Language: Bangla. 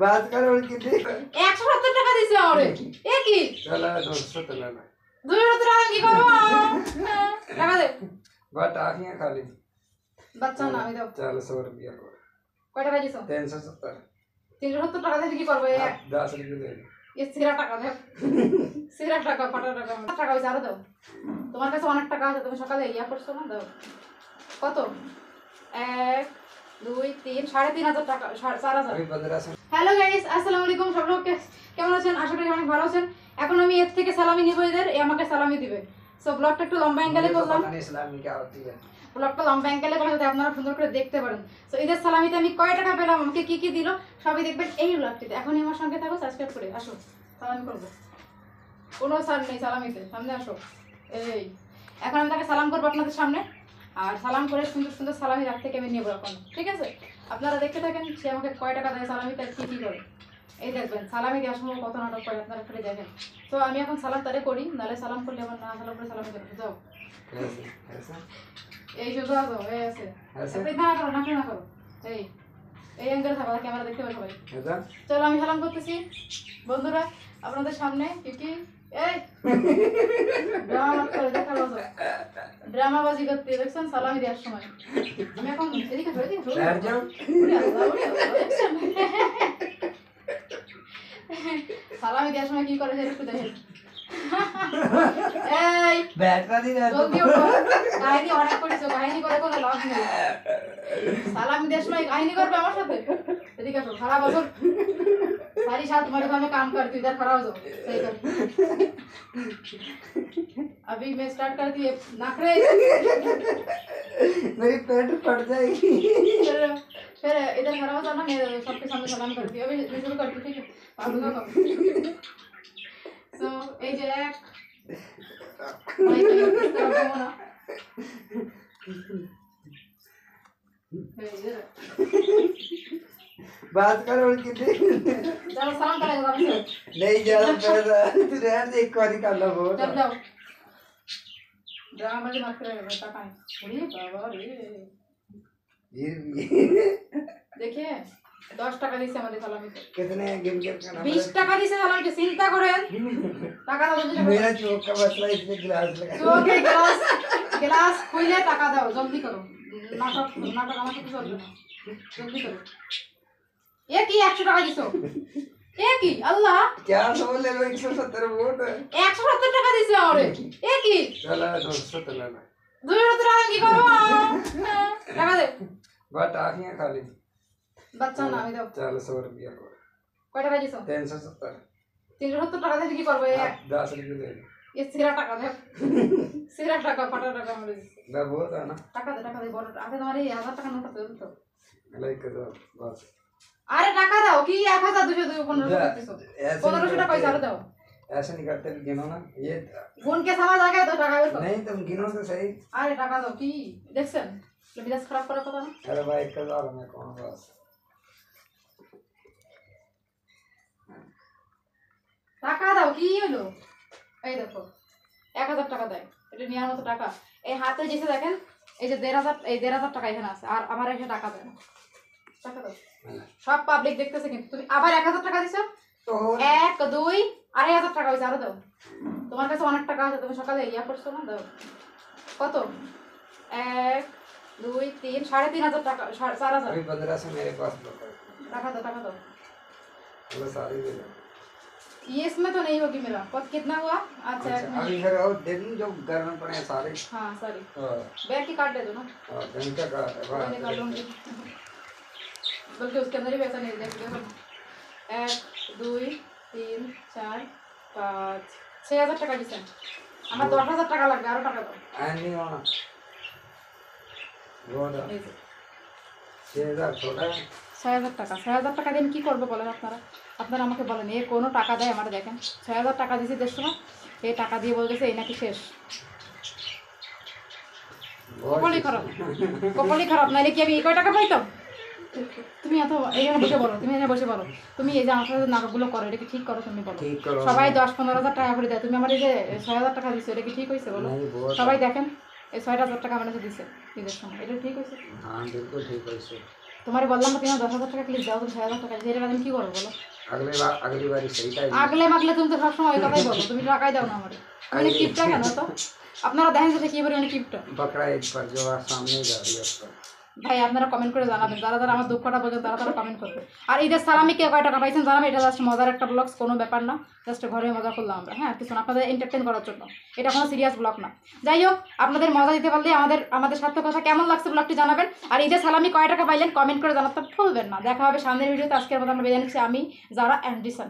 बात करो कितने 170 টাকা দিছে আমারে এ কি चला 200 चला ना 200 টাকা কি করব টাকা দে बात आखियां खाली বাচ্চা না আমি দাও चल 100 रुपया को কয় টাকা দিছো 370 370 টাকা দিয়ে কি করব 10 रुपया दे ये सिरा টাকা দে সিরা টাকা ফাটা টাকা টাকা হইছে আরো দাও তোমার কাছে অনেক টাকা আছে তুমি সকালে ইয়া করছো না দাও কত 1 2 3 3500 টাকা 4000 अभी 1500 হ্যালো গাইস আসসালামু আলাইকুম সব লোক কেমন আছেন আশা করি অনেক ভালো আছেন এখন আমি এর থেকে সালামি নিব এদের আমাকে সালামি দিবে সো ব্লগটা একটু লম্বা অ্যাঙ্গেলে করলাম पता नहीं इस्लामी क्या होती है ব্লগটা লম্বা অ্যাঙ্গেলে করলাম যাতে আপনারা সুন্দর করে দেখতে পারেন সো ঈদের সালামিতে আমি কয় টাকা পেলাম আমাকে কি কি দিল সবই দেখবেন এই ব্লগটিতে এখনই আমার সঙ্গে থাকো সাবস্ক্রাইব করে আসো সালামি করব কোনো সার নেই সালামিতে সামনে আসো এই এখন আমি তাকে সালাম করবো আপনাদের সামনে আর সালাম করে সুন্দর সুন্দর সালামি রাখ থেকে আমি নেবো এখন ঠিক আছে আপনারা দেখতে থাকেন সে আমাকে কয় টাকা দেয় সালামিতে আর কি করে এই দেখবেন সালামি দেওয়ার সময় কত নাটক করে আপনারা খালি দেখেন তো আমি এখন সালাম তারে করি নাহলে সালাম করলে আমার না সালাম করে সালামি করবো যাও ऐसा এই শুধু আসো এই আছে না করো না করো এই এই অ্যাঙ্গেলে থাকো ক্যামেরা দেখতে পাবে সবাই ऐसा চলো আমি সালাম করতেছি বন্ধুরা আপনাদের সামনে কি এই ড্রামা করে দেখালো ড্রামাবাজি করতে দেখছেন সালামি দেওয়ার সময় আমি এখন এদিকে बैठ जाओ সালামি দেওয়ার সময় কি করে সেটা একটু দেখেন এই बैठना नहीं रहता জলদি ওঠো কাহিনী অনেক করেছো কাহিনী করে কোনো লাভ নেই সালামি দেওয়ার সময় কাহিনী করবে আমার সাথে এদিকে আসো সারা বছর सारी साथ तुम्हारे घर में काम करती इधर खड़ा हो जाओ सही कर अभी मैं स्टार्ट करती है नखरे मेरी पेट फट जाएगी फिर इधर खड़ा हो जाओ ना मैं सबके सामने सलाम करती हूँ अभी मैं शुरू करती हूँ ठीक है आप लोग सो ए जे एक भाई तो इस तरह हो ना बात करो कितने चलो सलाम करेंगे अभी नहीं ज्यादा पैसा तू रहने दे एक बार कर लो बहुत जब जाओ ड्रामा मत करेंगे बेटा काहे अरे बाबा रे देखिए 10 টাকা দিছে আমাদের সালামিতে कितने गिन के खाना 20 টাকা দিছে সালামিতে চিন্তা করেন টাকা দাও জলদি मेरा चौक का मसला इसमें गिलास लगा চোখে গ্লাস খুলে টাকা দাও জলদি করো নাটক আমার কিছু চলবে না জলদি করো এ কি 100 টাকা দিছো এ কি আল্লাহ क्या बोल ले लो 170 वोट 170 টাকা দিছে আমারে এ কি चला 200 चला ना 200 টাকা কি করব টাকা দে बात आखियां खाली বাচ্চা না আমি দাও चल 100 रुपया को কয় টাকা দিছো 370 370 টাকা দিয়ে কি করব 10 रुपया दे এ সিরা টাকা দে সিরা টাকা ফাটা টাকা আমারে ना बहुत है ना টাকা দে বড় আগে তোমার এই 1000 টাকা নোট আছে তো लाइक कर दो बस আরে টাকা দাও কি 1200 1500 দিছো 1500 টাকা পয়সা দাও ऐसे नहीं करते गिनो ना ये গুণ কে समझ आ गया तो টাকা বের नहीं तुम गिनो तो सही আরে টাকা দাও কি দেখছেন মিজাজ খারাপ করার কথা না अरे भाई 1000 में कौन बस টাকা দাও কি হলো এই দেখো 1000 টাকা দেয় এটা নেওয়ার মতো টাকা এই হাতে যেসে দেখেন এই যে 1500 টাকা এখানে আছে আর আমার এসে টাকা দেয় না টাকা দাও সব পাবলিক দেখতেছে কিন্তু তুমি আবার 1000 টাকা দিছো तो 1 2 2500 টাকা হইছে আরো দাও তোমার কাছে অনেক টাকা আছে তুমি সকালে ইয়া করছো না দাও কত 1 2 3 3500 টাকা 4000 अभी 1500 मेरे पास टाका दो वो सारी दे दो ये इसमें तो नहीं होगी मेरा कत कितना हुआ अच्छा अभी फिर और दे दूं जो घर में पड़े हैं सारे हाँ सॉरी हाँ बैग की काट दे दो ना घंटा का मैं निकाल लूंगी बल्कि उसके अंदर ही पैसा नहीं देख लो 1 2 3 4 5 6000 টাকা দিছেন আমার 10000 টাকা লাগবে আরো টাকা দাও नहीं होना वो दो এই যে 6000 छोटा 6000 টাকা দিয়ে আমি কি করবো বলেন আপনারা আমাকে বলেন এ কোনো টাকা দেয় আমার দেখেন 6000 টাকা দিয়েছি দেড় সময় এই টাকা দিয়ে বলতেছে এই নাকি শেষ কপালই খারাপ নাইলে কি আমি এই কয় টাকা পাইতাম তুমি এত এখানে বসে বলো তুমি এই যে আমার সাথে নাটকগুলো করো এটা কি ঠিক করো তুমি বলো সবাই 10-15 হাজার টাকা করে দেয় তুমি আমার এই যে 6000 টাকা দিচ্ছ এটা কি ঠিক হয়েছে বলো সবাই দেখেন এই 6000 টাকা আমার কাছে দিচ্ছে ঈদের সময় এটা ঠিক হয়েছে हाँ बिल्कुल ठीक है তোমার বললাম না তুমি 10,000 টাকা ক্লিপ দাও, তুমি 6,000 টাকা দিয়ে আমি কি করবো বলো? अगली बार सही टाइम আগলে মাগলে তুমি তো সবসময় ওই কথাই বলো, তুমি টাকাই দাও না আমারে। মানে কিপটা কেন তো? আপনারা দেখেন যে কি পরিমাণে কিপটা। बकरा ईद पर जो आज सामने ही जा रही है उसका ভাই আপনারা কমেন্ট করে জানাবেন, যারা যারা আমার দুঃখটা বোঝেন তারা কমেন্ট করবে। আর ঈদের সালামি কে কয় টাকা পাইছেন জানাবেন, এটা জাস্ট মজার একটা ব্লগ, কোনো ব্যাপার না, জাস্ট ঘরে মজা করলাম আমরা, হ্যাঁ কিছু না, আপনাদের এন্টারটেইন করার জন্য, এটা কোনো সিরিয়াস ব্লগ না। যাই হোক, আপনাদের মজা দিতে পারলে আমাদের সার্থকতা কেমন লাগছে ব্লগটি জানাবেন। আর ঈদের সালামি কয় টাকা পাইলেন কমেন্ট করে জানাতে ভুলবেন না। দেখা হবে সামনের ভিডিওতে। আজকের মতো আমরা বিদায় নিচ্ছি, আমি যারা অ্যান্ডিসন।